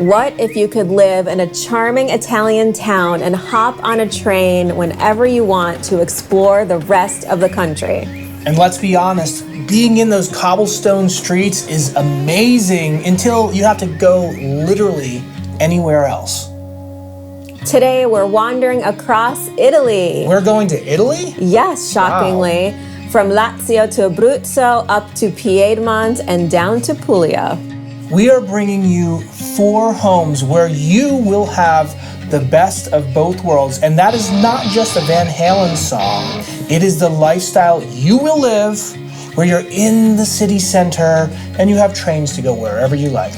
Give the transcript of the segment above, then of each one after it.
What if you could live in a charming Italian town and hop on a train whenever you want to explore the rest of the country? And let's be honest, being in those cobblestone streets is amazing until you have to go literally anywhere else. Today, we're wandering across Italy. We're going to Italy? Yes, shockingly. Wow. From Lazio to Abruzzo, up to Piedmont, and down to Puglia. We are bringing you 4 homes where you will have the best of both worlds. And that is not just a Van Halen song. It is the lifestyle you will live where you're in the city center and you have trains to go wherever you like.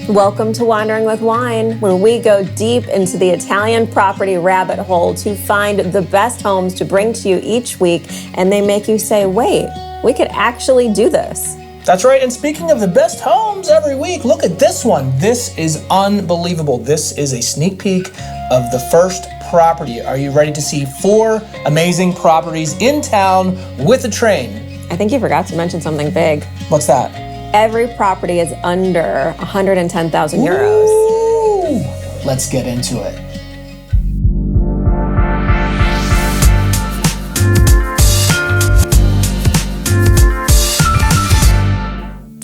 Welcome to Wandering with Wine, where we go deep into the Italian property rabbit hole to find the best homes to bring to you each week, and they make you say, wait, we could actually do this. That's right, and speaking of the best homes every week, look at this one. This is unbelievable. This is a sneak peek of the first property. Are you ready to see 4 amazing properties in town with a train? I think you forgot to mention something big. What's that? Every property is under 110,000 euros. Ooh, let's get into it.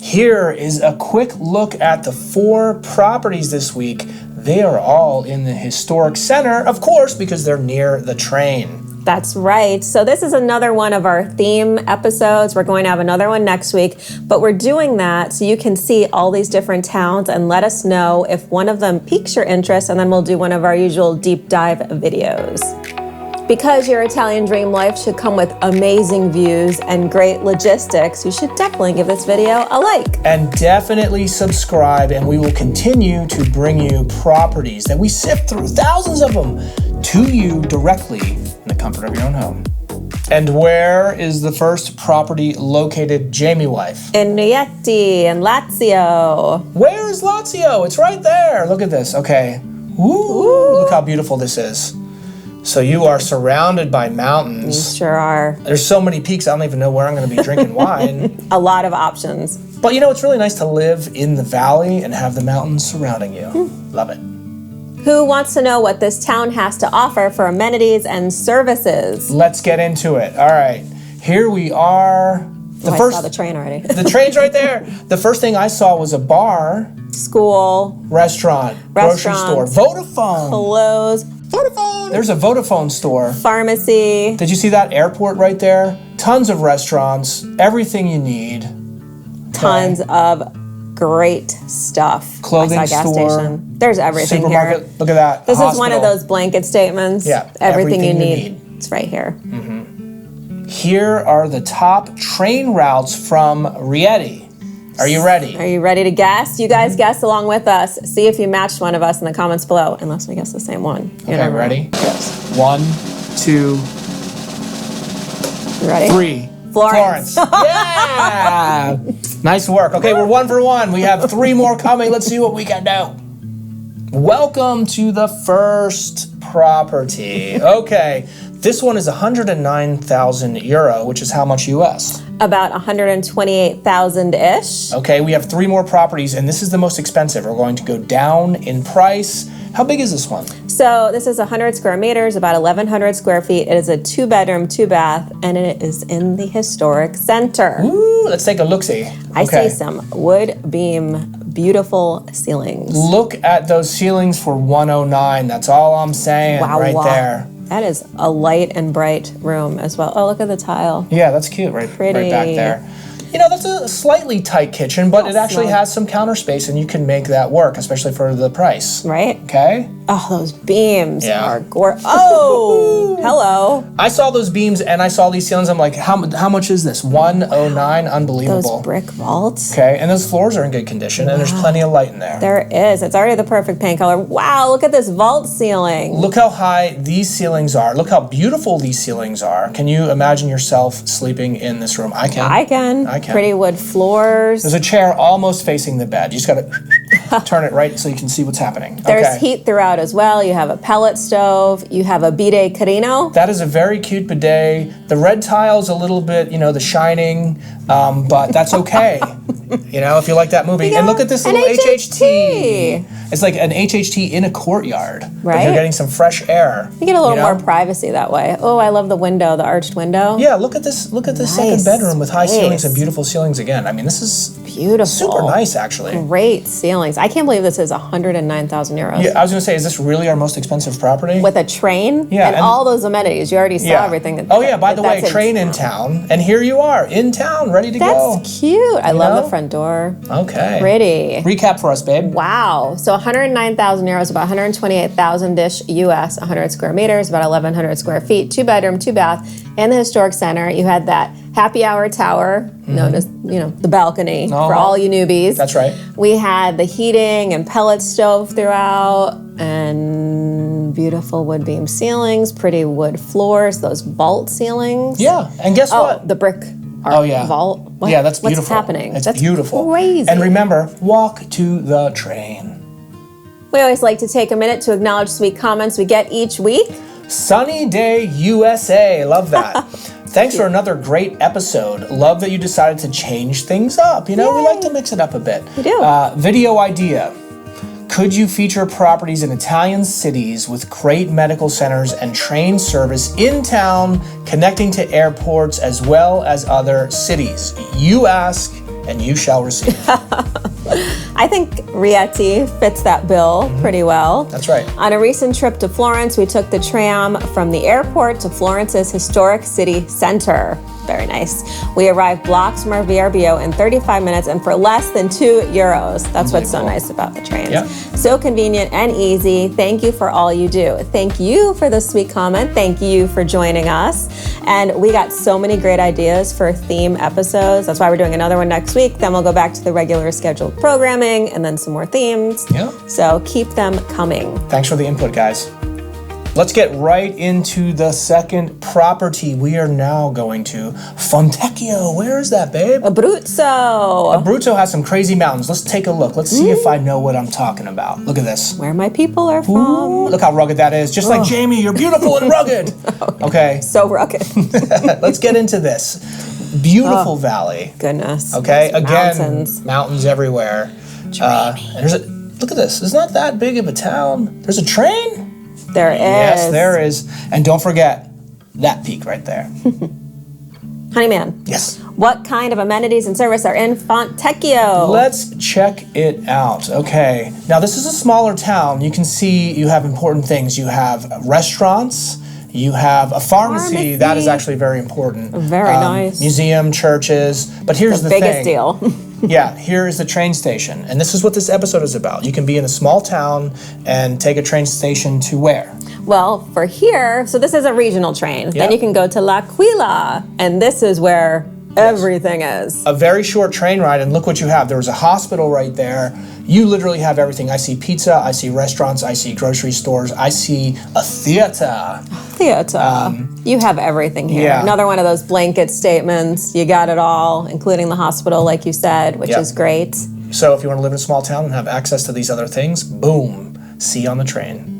Here is a quick look at the 4 properties this week. They are all in the historic center, of course, because they're near the train. That's right. So this is another one of our theme episodes. We're going to have another one next week, but we're doing that so you can see all these different towns and let us know if one of them piques your interest, and then we'll do one of our usual deep dive videos. Because your Italian dream life should come with amazing views and great logistics, you should definitely give this video a like. And definitely subscribe, and we will continue to bring you properties that we sift through, thousands of them, to you directly in the comfort of your own home. And where is the first property located, Jamie wife? In Rieti, in Lazio. Where is Lazio? It's right there. Look at this. Okay. Ooh. Look how beautiful this is. So you are surrounded by mountains. You sure are. There's so many peaks, I don't even know where I'm going to be drinking wine. A lot of options. But you know, it's really nice to live in the valley and have the mountains surrounding you. Love it. Who wants to know what this town has to offer for amenities and services? Let's get into it. All right, here we are. I saw the train already. The train's right there. The first thing I saw was a bar, school, restaurant, grocery store, Vodafone. Clothes. Vodafone. There's a Vodafone store. Pharmacy. Did you see that airport right there? Tons of restaurants, everything you need. Tons of great stuff. Clothing I saw a gas store. Station. There's everything Supermarket. here. Look at that. This is one of those blanket statements. Yeah. Everything you need. It's right here. Here are the top train routes from Rieti. Are you ready? Are you ready to guess? You guys guess along with us. See if you matched one of us in the comments below, unless we guess the same one. Okay, ready? Yes. 1, 2, You ready? 3. Florence. Yeah! Nice work. Okay, we're 1 for 1. We have 3 more coming. Let's see what we can do. Welcome to the first property. Okay, this one is 109,000 euro, which is how much US? About 128,000-ish. Okay, we have 3 more properties, and this is the most expensive. We're going to go down in price. How big is this one? So this is 100 square meters, about 1,100 square feet. It is a 2-bedroom, 2-bath, and it is in the historic center. Ooh, let's take a look-see. I see some wood beam, beautiful ceilings. Look at those ceilings for 109. That's all I'm saying right there. That is a light and bright room as well. Oh, look at the tile. Yeah, that's cute, right back there. You know, that's a slightly tight kitchen, but it actually has some counter space, and you can make that work, especially for the price. Right? Okay? Oh, those beams are gorgeous. Oh, hello. I saw those beams, and I saw these ceilings. I'm like, how much is this? 109? Unbelievable. Those brick vaults. Okay, and those floors are in good condition, and there's plenty of light in there. There is. It's already the perfect paint color. Wow, look at this vault ceiling. Look how high these ceilings are. Look how beautiful these ceilings are. Can you imagine yourself sleeping in this room? I can. I can. Pretty wood floors. There's a chair almost facing the bed. You just got to turn it right so you can see what's happening. There's heat throughout as well. You have a pellet stove. You have a bidet carino. That is a very cute bidet. The red tile's a little bit, you know, The Shining, but that's okay. You know, if you like that movie. And look at this little HHT. It's like an HHT in a courtyard. But Right. you're getting some fresh air. You get a little more privacy that way. Oh, I love the window, the arched window. Yeah, look at this. Look at this second Nice bedroom with high ceilings and space. beautiful ceilings again. I mean, this is Beautiful. super nice, actually. Great ceilings. I can't believe this is 109,000 euros. Yeah, I was going to say, is this really our most expensive property? With a train Yeah, and all those amenities. You already saw everything. Oh, yeah, by the way, That's train in town. And here you are, in town, ready to go. That's cute. I love know? the front door. Okay. Pretty. Recap for us, babe. Wow. So 109,000 euros, about 128,000-ish US, 100 square meters, about 1,100 square feet, 2-bedroom, 2-bath, and the historic center. You had that happy hour tower, known as, the balcony for all you newbies. That's right. We had the heating and pellet stove throughout, and beautiful wood beam ceilings, pretty wood floors, those vault ceilings. Yeah, and guess Oh, what? the brick vault. What? Yeah, that's beautiful. What's happening? It's That's beautiful. crazy. And remember, walk to the train. We always like to take a minute to acknowledge sweet comments we get each week. Sunny Day USA. Love that. Thanks for another great episode. Love that you decided to change things up. We like to mix it up a bit. We do. Video idea. Could you feature properties in Italian cities with great medical centers and train service in town, connecting to airports as well as other cities? You ask, and you shall receive. I think Rieti fits that bill pretty well. That's right. On a recent trip to Florence, we took the tram from the airport to Florence's historic city center. Very nice. We arrived blocks from our VRBO in 35 minutes and for less than €2. That's what's so nice about the trains. Yep. So convenient and easy. Thank you for all you do. Thank you for the sweet comment. Thank you for joining us. And we got so many great ideas for theme episodes. That's why we're doing another one next week. Then we'll go back to the regular scheduled programming and then some more themes. Yeah. So keep them coming. Thanks for the input, guys. Let's get right into the second property. We are now going to Fontecchio. Where is that, babe? Abruzzo. Abruzzo has some crazy mountains. Let's take a look. Let's see if I know what I'm talking about. Look at this. Where my people are from. Ooh, look how rugged that is. Just like Jamie, you're beautiful and rugged. Okay. So rugged. Let's get into this. Beautiful valley. Goodness. Okay. Those Again, mountains everywhere. Look at this. It's not that big of a town. There's a train. There is. Yes, there is. And don't forget that peak right there. Honeyman. Yes. What kind of amenities and service are in Fontecchio? Let's check it out. Okay. Now, this is a smaller town. You can see you have important things. You have restaurants. You have a pharmacy. That is actually very important. Very nice. Museum, churches. But here's the thing. Biggest deal. Yeah, here is the train station. And this is what this episode is about. You can be in a small town and take a train station to where? Well, for here, so this is a regional train. Yeah. Then you can go to L'Aquila, and this is where everything is. A very short train ride, and look what you have. There was a hospital right there. You literally have everything. I see pizza, I see restaurants, I see grocery stores, I see a theater. You have everything here. Yeah. Another one of those blanket statements. You got it all, including the hospital, like you said, which Yep. is great. So if you want to live in a small town and have access to these other things, boom, see you on the train.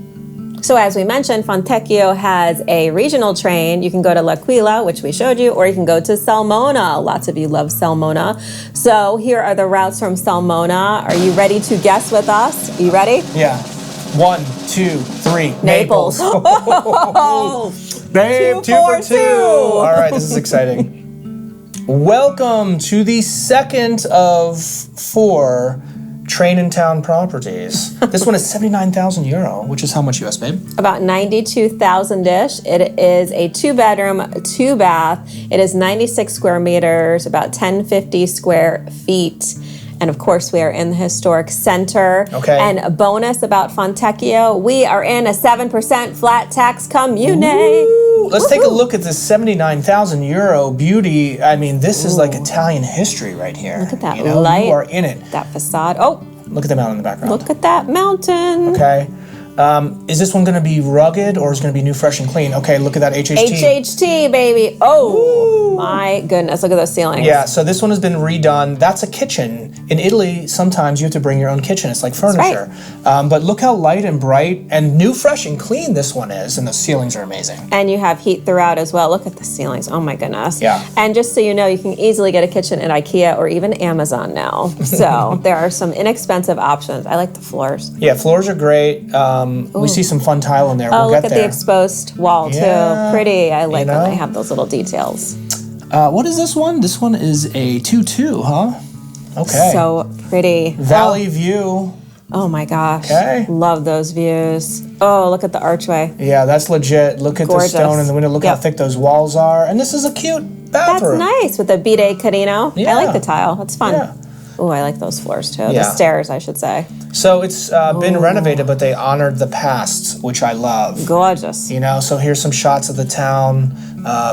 So as we mentioned, Fontecchio has a regional train. You can go to L'Aquila, which we showed you, or you can go to Salmona. Lots of you love Salmona. So here are the routes from Salmona. Are you ready to guess with us? Are you ready? Yeah. 1, 2, 3. Naples. Babe, 2 for 2. 2. All right, this is exciting. Welcome to the second of 4 train in town properties. This one is €79,000, which is how much US, babe? About 92,000-ish. It is a 2-bedroom, 2-bath. It is 96 square meters, about 1050 square feet. And of course, we are in the historic center. Okay. And a bonus about Fontecchio, we are in a 7% flat tax commune. Ooh, let's take a look at this €79,000 beauty. I mean, this is like Italian history right here. Look at that you light. You are in it. That facade. Oh, Look at the mountain in the background. look at that mountain. Okay. Is this one going to be rugged or is it going to be new, fresh, and clean? Okay, look at that HHT. HHT, baby. Oh, my goodness. Look at those ceilings. Yeah, so this one has been redone. That's a kitchen. In Italy, sometimes you have to bring your own kitchen. It's like furniture. Right. But look how light and bright and new, fresh, and clean this one is. And the ceilings are amazing. And you have heat throughout as well. Look at the ceilings. Oh, my goodness. Yeah. And just so you know, you can easily get a kitchen at IKEA or even Amazon now. So there are some inexpensive options. I like the floors. Yeah, floors are great. We see some fun tile in there. Oh, we'll look get at there. the exposed wall, Yeah, too. Pretty. I like you when know? they have those little details. What is this one? This one is a 2-2, huh? Okay. So pretty. Valley view. Oh my gosh. Okay. Love those views. Oh, look at the archway. Yeah, that's legit. Look at Gorgeous. the stone in the window. Look how thick those walls are. And this is a cute That's bathroom. nice with the bidet carino. Yeah. I like the tile. That's fun. Yeah. Oh, I like those floors too. The Yeah. stairs, I should say. So it's been renovated, but they honored the past, which I love. Gorgeous. You know, so here's some shots of the town.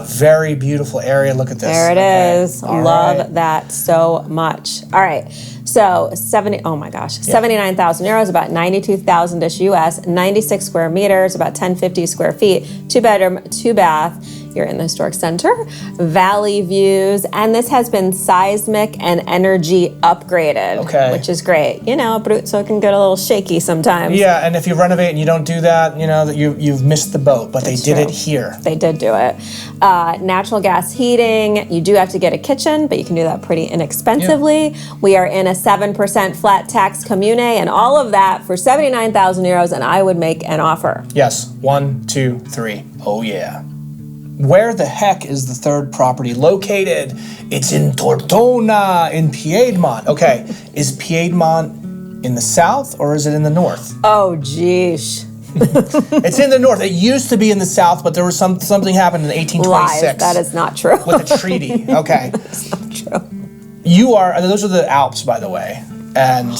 Very beautiful area. Look at this. There it is. All Love right. that so much. All right. So 79,000 euros, about 92,000-ish US, 96 square meters, about 1050 square feet, 2-bedroom, 2-bath. You're in the historic center, valley views, and this has been seismic and energy upgraded, Okay. which is great. You know, Abruzzo can get a little shaky sometimes. Yeah, and if you renovate and you don't do that, you know that you've missed the boat. But That's they did true. it here. They did do it. Natural gas heating. You do have to get a kitchen, but you can do that pretty inexpensively. We are in a 7% flat tax commune, and all of that for 79,000 euros, and I would make an offer. Yes. 1, 2, 3. Oh yeah. Where the heck is the third property located? It's in Tortona in Piedmont. Okay, is Piedmont in the south or is it in the north? Oh, geesh. It's in the north. It used to be in the south, but there was something happened in 1826. Lies. That is not true. With a treaty. Okay. That's not true. Those are the Alps, by the way. And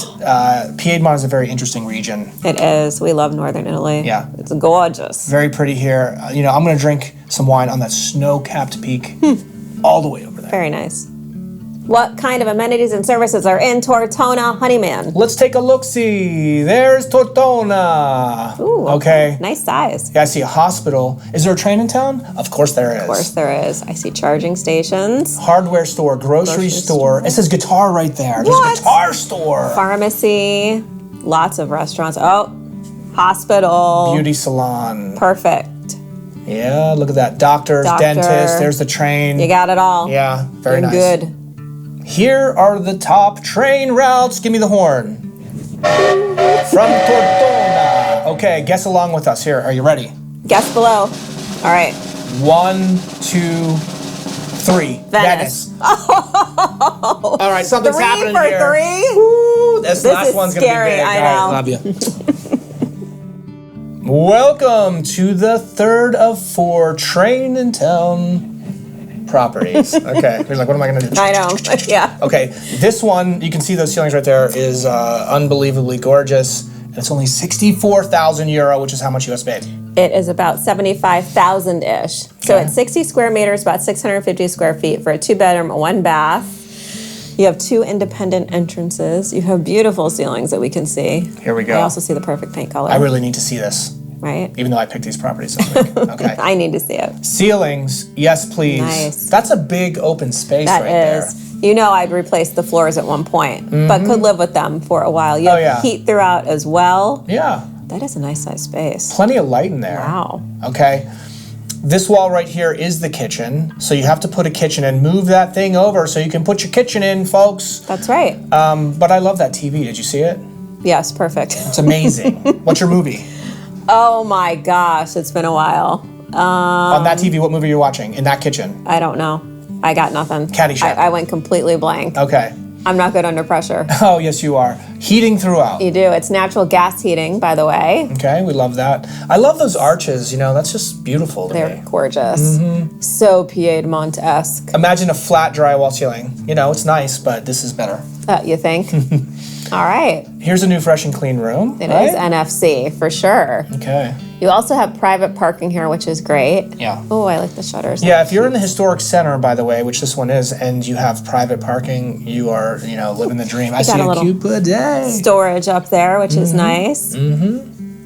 Piedmont is a very interesting region. It is. We love Northern Italy. Yeah. It's gorgeous. Very pretty here. I'm going to drink some wine on that snow-capped peak all the way over there. Very nice. What kind of amenities and services are in Tortona, Honeyman? Let's take a look-see. There's Tortona. Ooh, okay. Nice size. Yeah, I see a hospital. Is there a train in town? Of course there is. Of course there is. I see charging stations, Hardware store, grocery store. It says guitar right there. There's What? a guitar store. pharmacy, lots of restaurants. Oh, hospital. Beauty salon. Perfect. Yeah, look at that. Doctors, Doctor. dentists. There's the train. You got it all. Yeah, very Doing nice. good. Here are the top train routes. Give me the horn. From Tortona. Okay, guess along with us here. Are you ready? Guess below. All right. 1, 2, 3. Venice. All right, something's 3 happening for here. 3? Woo, this last is one's scary, gonna be big. I All right, know. love you. Welcome to the third of 4 train in town properties. Okay, you're like, what am I gonna do? I know. Yeah. Okay, this one, you can see those ceilings right there, is unbelievably gorgeous. And it's only 64,000 euro, which is how much US paid? It is about 75,000-ish. So Okay. it's 60 square meters, about 650 square feet for a 2-bedroom, 1-bath. You have 2 independent entrances. You have beautiful ceilings that we can see. Here we go. I also see the perfect paint color. I really need to see this, right? even though I picked these properties this week. Okay. I need to see it. Ceilings, yes please. Nice. That's a big open space That right is. You know I'd replace the floors at one point, but could live with them for a while. You Oh, have yeah. heat throughout as well. there. Yeah, That is a nice size space. plenty of light in there. Wow. Okay. This wall right here is the kitchen, so you have to put a kitchen and move that thing over so you can put your kitchen in, folks. That's right. But I love that TV. Did you see it? Yes, perfect. It's amazing. What's your movie? Oh my gosh, it's been a while. On that TV, what movie are you watching? In that kitchen? I don't know. I got nothing. Caddyshack. I went completely blank. Okay. I'm not good under pressure. Oh, yes, you are. Heating throughout. You do. It's natural gas heating, by the way. Okay, we love that. I love those arches. That's just beautiful to They're me. gorgeous. So Piedmont-esque, Imagine a flat drywall ceiling. It's nice, but this is better. you think? All right. Here's a new fresh and clean room. It right? is NFC, for sure. Okay. You also have private parking here, which is great. Yeah. Oh, I like the shutters. Yeah, if you're in the historic center, by the way, which this one is, and you have private parking, you are, living the dream. I see got a a little cute bidet. Storage up there, which is nice.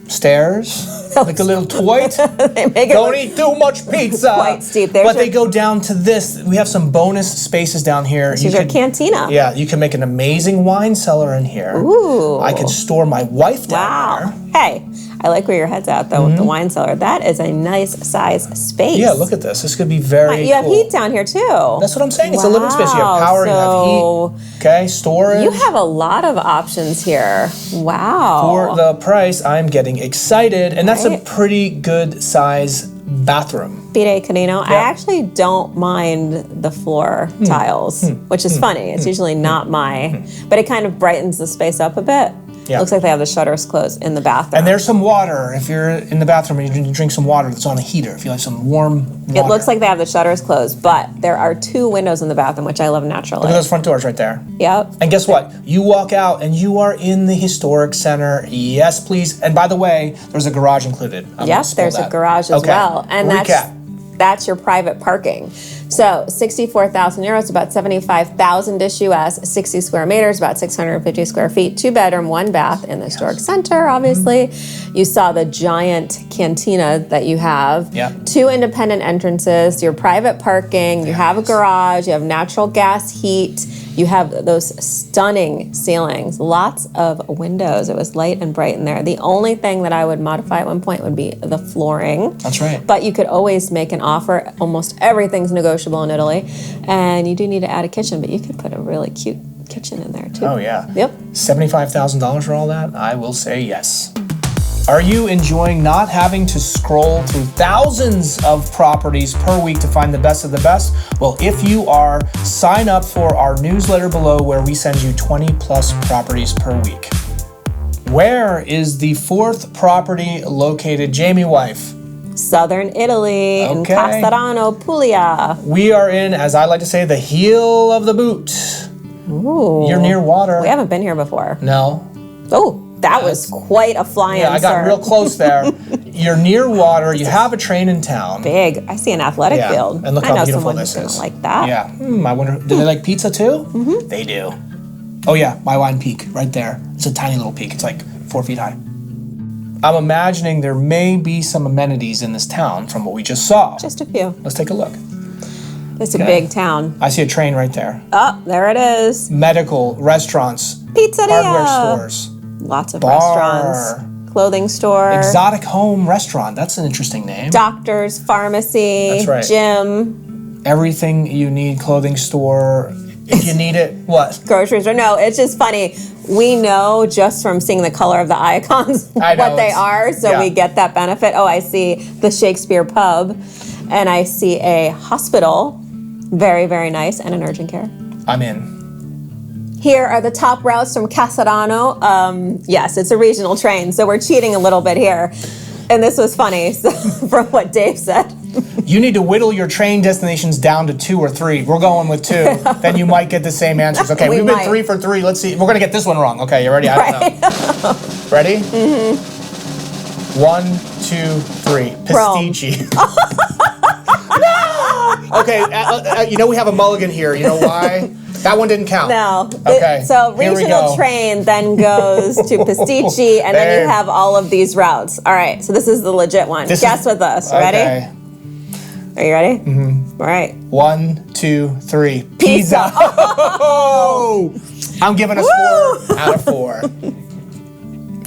Stairs, like a little twite. They make it Don't eat too much pizza. Quite steep. But they go down to this. We have some bonus spaces down here. This is your cantina. Yeah, you can make an amazing wine cellar in here. Ooh. I could store my wife down Wow. there. Hey, I like where your head's at though with the wine cellar. That is a nice size space. Yeah, look at this. This could be very You have cool. heat down here too. That's what I'm saying. It's a living space. You have power, you have heat. Okay, storage. You have a lot of options here. Wow. For the price, I'm getting excited. And that's a Right. pretty good size bathroom. Pire Canino. I Yeah. actually don't mind the floor tiles, which is funny. It's usually not but it kind of brightens the space up a bit. Yeah. Looks like they have the shutters closed in the bathroom. And there's some water. If you're in the bathroom and you drink some water that's on a heater, if you like some warm water. It looks like they have the shutters closed, but there are 2 windows in the bathroom, which I love naturally. Look at those front doors right there. Yep. And guess what? You walk out and you are in the historic center. Yes, please. And by the way, there's a garage included. I'm gonna Yes, spill there's a that. garage as Okay. well. And Recap. that's your private parking. So 64,000 euros, about 75,000-ish US, 60 square meters, about 650 square feet, 2 bedroom, 1 bath in the historic center, obviously. You saw the giant cantina that you have. Yeah. 2 independent entrances, your private parking, you have a garage, you have natural gas heat, you have those stunning ceilings, lots of windows. It was light and bright in there. The only thing that I would modify at one point would be the flooring. That's right. But you could always make an offer. Almost everything's negotiable in Italy. And you do need to add a kitchen, but you could put a really cute kitchen in there too. Oh, yeah. Yep. $75,000 for all that? I will say yes. Are you enjoying not having to scroll through thousands of properties per week to find the best of the best? Well, if you are, sign up for our newsletter below where we send you 20 plus properties per week. Where is the 4th property located, Jamie wife? Southern Italy in Okay. Casarano, Puglia. We are in, as I like to say, the heel of the boot. Ooh. You're near water. We haven't been here before. No. Oh, that was quite a fly-in, Yeah, I got sir. real close there. You're near water. You have a train in town. Big. I see an athletic Yeah, field. and look I how know beautiful someone this who's is. gonna like that. Yeah. I wonder, do they like pizza too? Mm-hmm. They do. Oh yeah, WaWi&x peak right there. It's a tiny little peak. It's like 4 feet high. I'm imagining there may be some amenities in this town from what we just saw. Just a few. Let's take a look. It's a big town. I see a train right there. Oh, there it is. Medical, restaurants, Pizzeria. hardware stores, Lots of bar. restaurants. Clothing store. exotic home restaurant. That's an interesting name. Doctors, pharmacy. That's right. Gym. Everything you need, clothing store. If you need it, what? Grocery store. No, it's just funny. We know just from seeing the color of the icons I know, what they it's- are, so yeah. we get that benefit. Oh, I see the Shakespeare pub, and I see a hospital. Very, very nice, and an urgent care. I'm in. Here are the top routes from Casarano. Yes, it's a regional train, so we're cheating a little bit here. And this was funny, so, from what Dave said. You need to whittle your train destinations down to 2 or 3. We're going with 2. Then you might get the same answers. Okay, We we've been might. 3 for 3. Let's see. We're going to get this one wrong. Okay, you ready? I don't know. Ready? Mm-hmm. 1, 2, 3. Rome. Pastici. No! Okay, you know we have a mulligan here. You know why? That one didn't count. No. Okay, So here we regional go. train then goes to Pastici, and then you Babe. have all of these routes. All right, so this is the legit one. This Guess is- with us. Okay. Ready? Are you ready? Mm-hmm. All right. 1, 2, 3. Pizza. Pizza. Oh! I'm giving us 4 out of 4.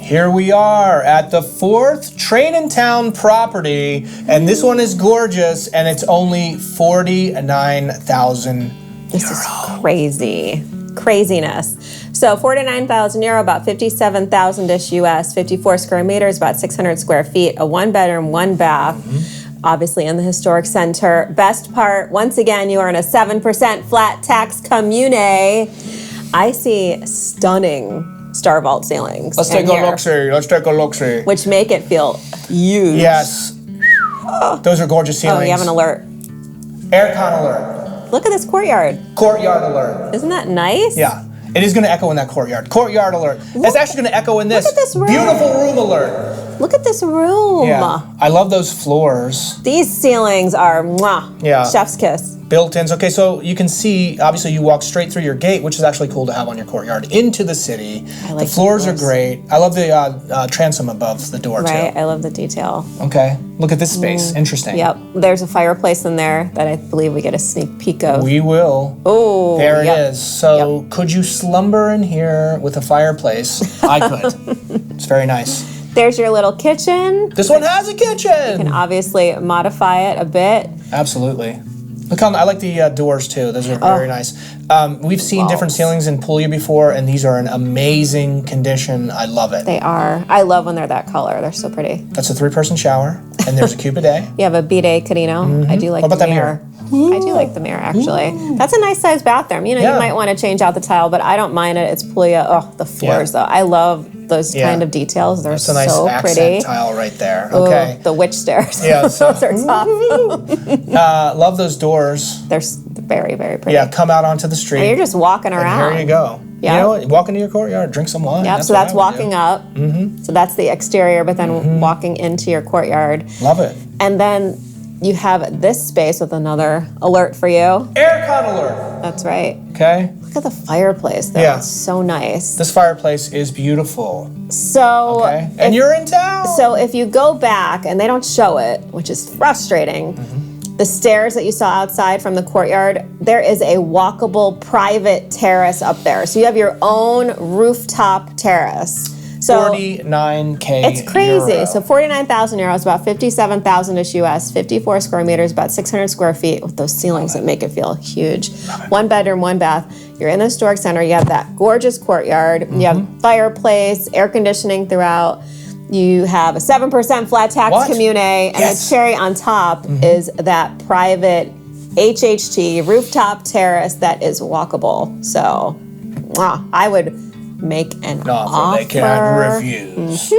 Here we are at the 4th train in town property, and this one is gorgeous, and it's only 49,000. This is crazy. Craziness. So 49,000 euro, about 57,000-ish US, 54 square meters, about 600 square feet, a 1-bedroom, 1 bath. Obviously in the historic center. Best part, once again, you are in a 7% flat tax commune. I see stunning star vault ceilings. Let's in take a here, look-see. Let's take a look-see. which make it feel huge. Yes. Those are gorgeous Oh, ceilings. you have an alert. Aircon alert. Look at this courtyard. Courtyard alert. Isn't that nice? Yeah. It is going to echo in that courtyard. Courtyard alert. It's actually going to echo in this. at this room. Beautiful room alert. Look at this room. Yeah, I love those floors. These ceilings are mwah, Yeah. chef's kiss. Built-ins. Okay, so you can see, obviously you walk straight through your gate, which is actually cool to have on your courtyard, into the city. I like the floors are great. I love the transom above the door, Right, too. I love the detail. Okay, look at this space. Interesting. Yep, there's a fireplace in there that I believe we get a sneak peek of. We will. Oh, There it yep. is. So could you slumber in here with a fireplace? I could. It's very nice. There's your little kitchen. This one has a kitchen. You can obviously modify it a bit. Absolutely. Look how I like the doors too. Those are very nice. We've seen different ceilings in Puglia before, and these are in amazing condition. I love it. They are. I love when they're that color. They're so pretty. That's a 3-person shower, and there's a cube bidet. You have a bidet, Carino. I do like What about the that mirror. I do like the mirror, actually. That's a nice sized bathroom. You know, Yeah. you might want to change out the tile, but I don't mind it. It's Puglia. Oh, the floors, though. I love those kind of details. They're That's a nice so accent pretty. tile right there. Ooh, Okay. the witch stairs. Yeah, so- Those are tough. Love those doors. They're very, very pretty. Yeah, come out onto the street. And you're just walking around. Here you go. Yeah. You know what? Walk into your courtyard, drink some wine. Yep, so what that's I would walking do. up. So that's the exterior, but then walking into your courtyard. Love it. And then you have this space with another alert for you. Aircon alert. That's right. Okay. Look at the fireplace, though. Yeah. It's so nice. This fireplace is beautiful. So, Okay. And you're in town. so if you go back, and they don't show it, which is frustrating, the stairs that you saw outside from the courtyard, there is a walkable private terrace up there. So you have your own rooftop terrace. So 49K. it's crazy. euro. So 49,000 euros, about 57,000-ish US, 54 square meters, about 600 square feet with those ceilings that make it feel huge. One bedroom, one bath. You're in the historic center. You have that gorgeous courtyard. You have fireplace, air conditioning throughout. You have a 7% flat tax What? commune, and Yes. the cherry on top is that private HHT rooftop terrace that is walkable. So I would make an offer. They can't refuse.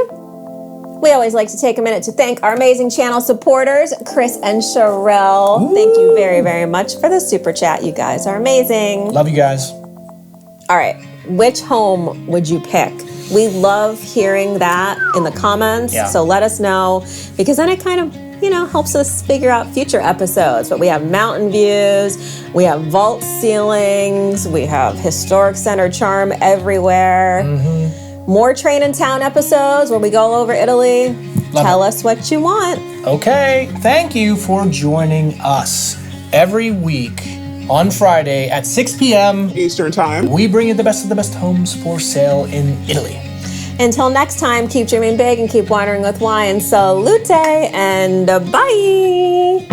We always like to take a minute to thank our amazing channel supporters, Chris and Sherelle. Thank you very, very much for the super chat. You guys are amazing. Love you guys. All right, which home would you pick? We love hearing that in the comments, Yeah. so let us know, because then it kind of, helps us figure out future episodes. But we have mountain views, we have vault ceilings, we have historic center charm everywhere. More Train in Town episodes where we go over Italy. Tell us what you want. Okay. Thank you for joining us every week on Friday at 6 p.m. Eastern Time. We bring you the best of the best homes for sale in Italy. Until next time, keep dreaming big and keep wandering with wine. Salute and bye.